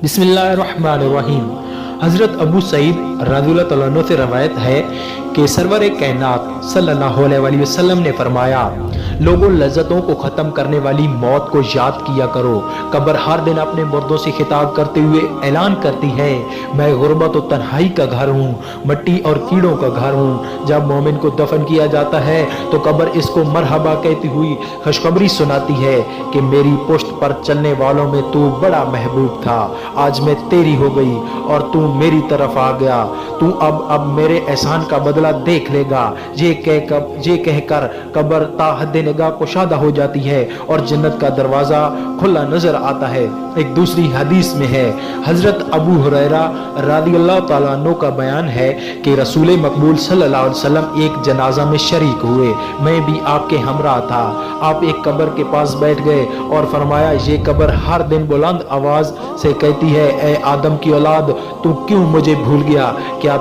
بسم اللہ الرحمن الرحیم۔ حضرت ابو سعید رضی اللہ عنہ سے روایت ہے کہ سرور کائنات صلی اللہ علیہ وسلم نے فرمایا، لوگوں لذتوں کو ختم کرنے والی موت کو یاد کیا کرو۔ قبر ہر دن اپنے مردوں سے خطاب کرتے ہوئے اعلان کرتی ہے، میں غربت و تنہائی کا گھر ہوں، مٹی اور کیڑوں کا گھر ہوں۔ جب مومن کو دفن کیا جاتا ہے تو قبر اس کو مرحبا کہتی ہوئی خوشخبری سناتی ہے کہ میری پشت پر چلنے والوں میں تو بڑا محبوب تھا، آج میں تیری ہو گئی اور تو میری طرف آ گیا، تو اب میرے احسان کا بدلہ دیکھ لے گا۔ یہ کہہ کر قبر تا حد نگاہ کشادہ ہو جاتی ہے اور جنت کا دروازہ کھلا نظر آتا ہے۔ ایک دوسری حدیث میں ہے، حضرت ابو ہریرہ رضی اللہ تعالیٰ عنہ کا بیان ہے کہ رسول مقبول صلی اللہ علیہ وسلم ایک جنازہ میں شریک ہوئے، میں بھی آپ کے ہمراہ تھا۔ آپ ایک قبر کے پاس بیٹھ گئے اور فرمایا، یہ قبر ہر دن بلند آواز سے کہتی ہے، اے آدم کی اولاد، تو کیوں مجھے بھول گیا؟ کیا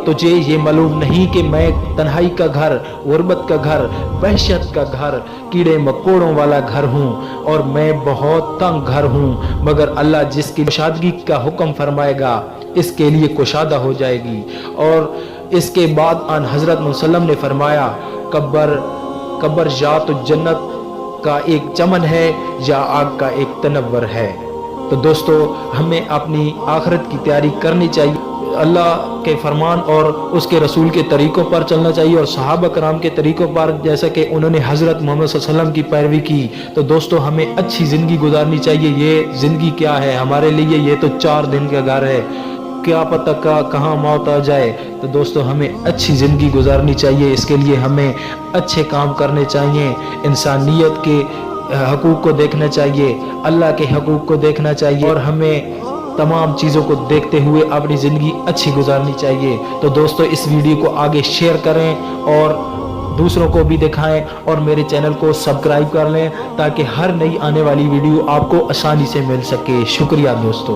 تجھے یہ معلوم نہیں کہ میں تنہائی کا گھر، غربت کا گھر، وحشت کا گھر، کیڑے مکوڑوں والا گھر ہوں اور میں بہت تنگ گھر ہوں، مگر اللہ جس کی کشادگی کا حکم فرمائے گا اس کے لیے کشادہ ہو جائے گی۔ اور اس کے بعد آن حضرت وسلم نے فرمایا، قبر یا تو جنت کا ایک چمن ہے یا آگ کا ایک تنور ہے۔ تو دوستو، ہمیں اپنی آخرت کی تیاری کرنی چاہیے، اللہ کے فرمان اور اس کے رسول کے طریقوں پر چلنا چاہیے اور صحابہ کرام کے طریقوں پر، جیسا کہ انہوں نے حضرت محمد صلی اللہ علیہ وسلم کی پیروی کی۔ تو دوستو، ہمیں اچھی زندگی گزارنی چاہیے۔ یہ زندگی کیا ہے ہمارے لیے؟ یہ تو 4 دن کا گھر ہے، کیا پتہ کہاں موت آ جائے۔ تو دوستو، ہمیں اچھی زندگی گزارنی چاہیے، اس کے لیے ہمیں اچھے کام کرنے چاہیے، انسانیت کے حقوق کو دیکھنا چاہیے، اللہ کے حقوق کو دیکھنا چاہیے، اور ہمیں تمام چیزوں کو دیکھتے ہوئے اپنی زندگی اچھی گزارنی چاہیے۔ تو دوستو، اس ویڈیو کو آگے شیئر کریں اور دوسروں کو بھی دکھائیں اور میرے چینل کو سبسکرائب کر لیں تاکہ ہر نئی آنے والی ویڈیو آپ کو آسانی سے مل سکے۔ شکریہ دوستو۔